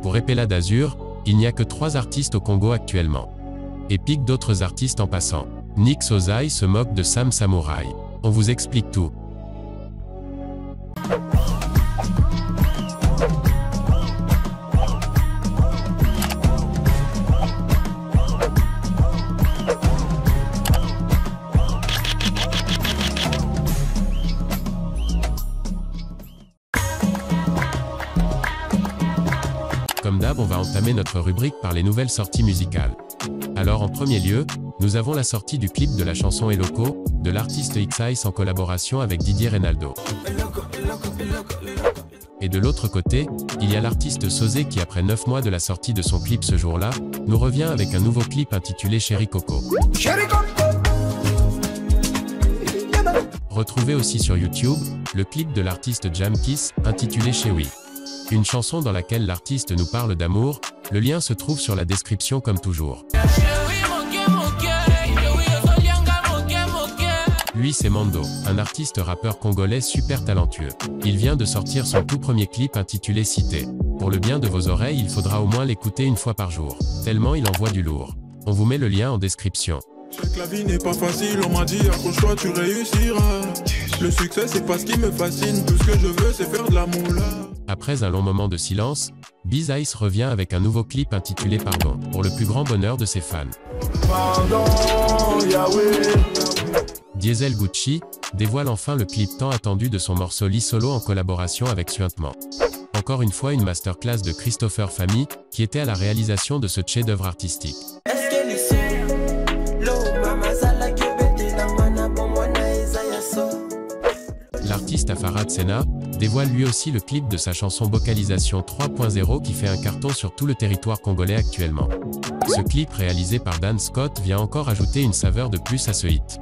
Pour Epela d'Azur, il n'y a que 3 artistes au Congo actuellement. Et pique d'autres artistes en passant. Nix Ozai se moque de Sam Samurai. On vous explique tout. Comme d'hab, on va entamer notre rubrique par les nouvelles sorties musicales. Alors en premier lieu, nous avons la sortie du clip de la chanson Eloko, de l'artiste X-Ice en collaboration avec Didier Reynaldo. Et de l'autre côté, il y a l'artiste Sosé qui après 9 mois de la sortie de son clip ce jour-là, nous revient avec un nouveau clip intitulé Chéri Coco. Retrouvez aussi sur YouTube, le clip de l'artiste Jam Kiss, intitulé Chewi. Une chanson dans laquelle l'artiste nous parle d'amour, le lien se trouve sur la description comme toujours. Lui c'est Mando, un artiste rappeur congolais super talentueux. Il vient de sortir son tout premier clip intitulé Cité. Pour le bien de vos oreilles, il faudra au moins l'écouter une fois par jour, tellement il envoie du lourd. On vous met le lien en description. Je sais que la vie n'est pas facile, on m'a dit accroche-toi tu réussiras. Le succès c'est pas ce qui me fascine, tout ce que je veux c'est faire de la moula. Après un long moment de silence, Biz-Ice revient avec un nouveau clip intitulé Pardon, pour le plus grand bonheur de ses fans. Pardon, Yahweh. Diesel Gucci dévoile enfin le clip tant attendu de son morceau Lee Solo en collaboration avec Suintement. Encore une fois une masterclass de Christopher Famille, qui était à la réalisation de ce chef-d'œuvre artistique. L'artiste Afarad Sena dévoile lui aussi le clip de sa chanson Vocalisation 3.0 qui fait un carton sur tout le territoire congolais actuellement. Ce clip réalisé par Dan Scott vient encore ajouter une saveur de plus à ce hit.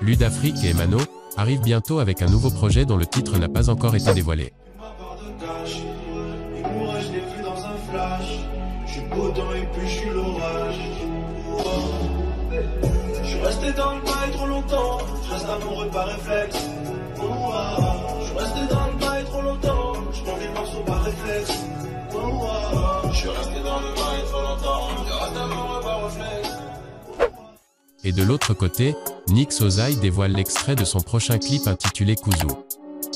Ludafrique et Emano arrivent bientôt avec un nouveau projet dont le titre n'a pas encore été dévoilé. Je suis resté dans le bail trop longtemps, je reste amoureux par réflexe. Je suis resté dans le bail trop longtemps, je prends des morceaux par réflexe. Je suis resté dans le bail trop longtemps, je reste amoureux par réflexe. Et de l'autre côté, Nix Ozai dévoile l'extrait de son prochain clip intitulé Kuzu,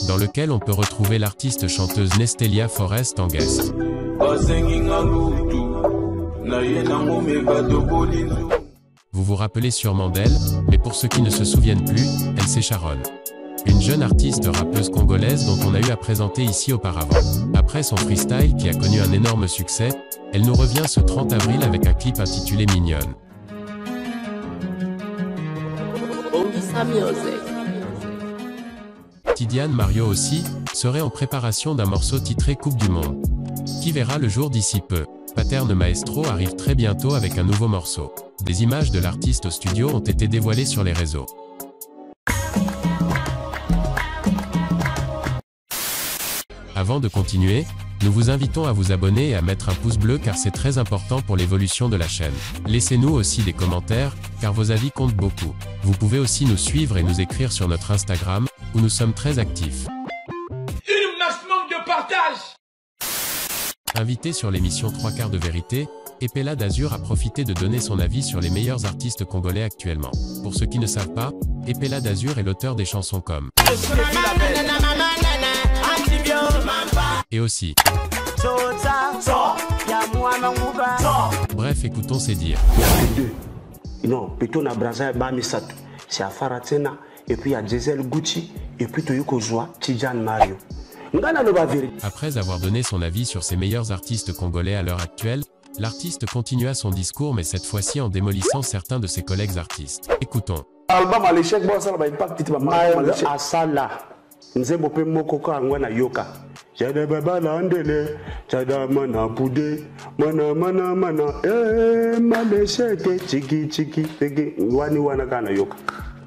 dans lequel on peut retrouver l'artiste chanteuse Nestelia Forest en guest. Vous vous rappelez sûrement d'elle, mais pour ceux qui ne se souviennent plus, elle c'est Sharon. Une jeune artiste rappeuse congolaise dont on a eu à présenter ici auparavant. Après son freestyle qui a connu un énorme succès, elle nous revient ce 30 avril avec un clip intitulé Mignonne. Tidiane Mario aussi, serait en préparation d'un morceau titré Coupe du Monde, qui verra le jour d'ici peu. Pattern Maestro arrive très bientôt avec un nouveau morceau. Des images de l'artiste au studio ont été dévoilées sur les réseaux. Avant de continuer, nous vous invitons à vous abonner et à mettre un pouce bleu car c'est très important pour l'évolution de la chaîne. Laissez-nous aussi des commentaires, car vos avis comptent beaucoup. Vous pouvez aussi nous suivre et nous écrire sur notre Instagram, où nous sommes très actifs. Un maximum de partage. Invité sur l'émission 3 quarts de vérité, Epela d'Azur a profité de donner son avis sur les meilleurs artistes congolais actuellement. Pour ceux qui ne savent pas, Epela d'Azur est l'auteur des chansons comme et aussi. Bref, écoutons ses dires. Non, plutôt na Braza Bamisato. C'est Afarad Sena, et puis il y a Diesel Gucci, et puis Toyoko Joa, Tidiane Mario. Après avoir donné son avis sur ses meilleurs artistes congolais à l'heure actuelle, l'artiste continua son discours mais cette fois-ci en démolissant certains de ses collègues artistes. Écoutons. Album à l'échec, bon, ça va impact à Sala. Nzembo pe moko angwana yoka. Jada baba la andele, jada mana pude, mana malesheke chiki tege wani wana kana yoka.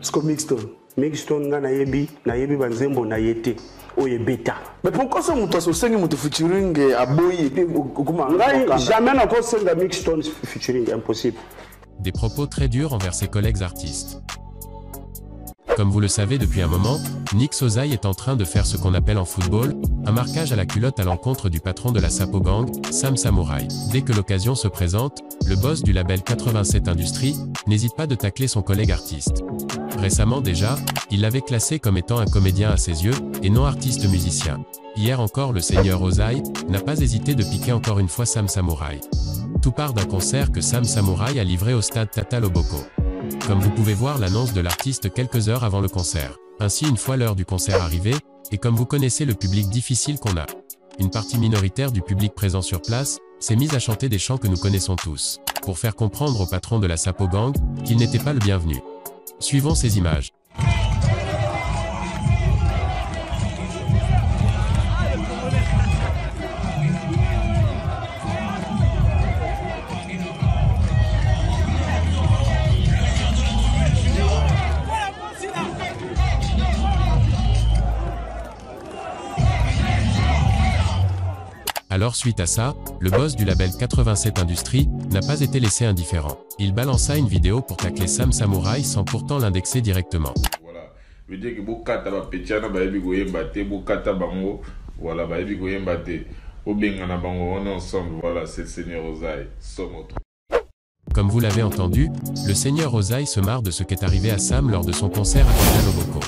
Sko mixton ngana yebi na yebi banzembo na yete. Beta. Mais pourquoi ça m'a featuring à Boy et puis jamais encore senga mixton featuring impossible. Des propos très durs envers ses collègues artistes. Comme vous le savez depuis un moment, Nix Ozai est en train de faire ce qu'on appelle en football, un marquage à la culotte à l'encontre du patron de la Sapo Gang, Sam Samurai. Dès que l'occasion se présente, le boss du label 87 Industries n'hésite pas de tacler son collègue artiste. Récemment déjà, il l'avait classé comme étant un comédien à ses yeux, et non artiste musicien. Hier encore, le seigneur Ozai n'a pas hésité de piquer encore une fois Sam Samurai. Tout part d'un concert que Sam Samurai a livré au stade Tata Loboko. Comme vous pouvez voir l'annonce de l'artiste quelques heures avant le concert. Ainsi, une fois l'heure du concert arrivée, et comme vous connaissez le public difficile qu'on a, une partie minoritaire du public présent sur place s'est mise à chanter des chants que nous connaissons tous, pour faire comprendre au patron de la Sapo Gang qu'il n'était pas le bienvenu. Suivons ces images. Alors suite à ça, le boss du label 87 Industries n'a pas été laissé indifférent. Il balança une vidéo pour tacler Sam Samurai sans pourtant l'indexer directement. Voilà, veut dire que bokata ba petiana ba yebi goyemba te, bokata bango, voilà ba yebi goyemba te. Obengana bango on est ensemble, voilà, c'est le seigneur Ozai, somme autre. Comme vous l'avez entendu, le seigneur Ozai se marre de ce qu'est arrivé à Sam lors de son concert à Tata Loboko.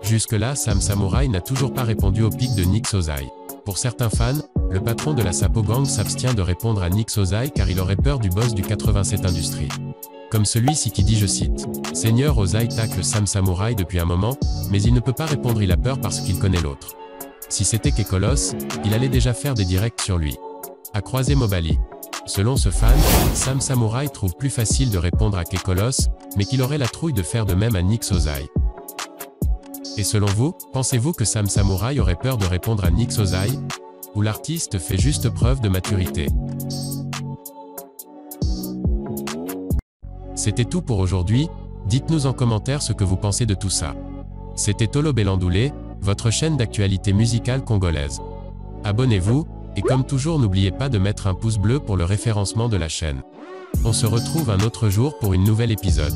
Jusque-là, Sam Samurai n'a toujours pas répondu au pic de Nix Ozai. Pour certains fans, le patron de la Sapo Gang s'abstient de répondre à Nix Ozai car il aurait peur du boss du 87 Industries. Comme celui-ci qui dit, je cite, « Seigneur Ozai tacle Sam Samurai depuis un moment, mais il ne peut pas répondre, il a peur parce qu'il connaît l'autre. Si c'était Kekolos, il allait déjà faire des directs sur lui. » A croisé Mobali. Selon ce fan, Sam Samurai trouve plus facile de répondre à Kekolos, mais qu'il aurait la trouille de faire de même à Nix Ozai. Et selon vous, pensez-vous que Sam Samurai aurait peur de répondre à Nix Ozai? Ou l'artiste fait juste preuve de maturité? C'était tout pour aujourd'hui, dites-nous en commentaire ce que vous pensez de tout ça. C'était Tolo Belandoulé, votre chaîne d'actualité musicale congolaise. Abonnez-vous, et comme toujours n'oubliez pas de mettre un pouce bleu pour le référencement de la chaîne. On se retrouve un autre jour pour une nouvelle épisode.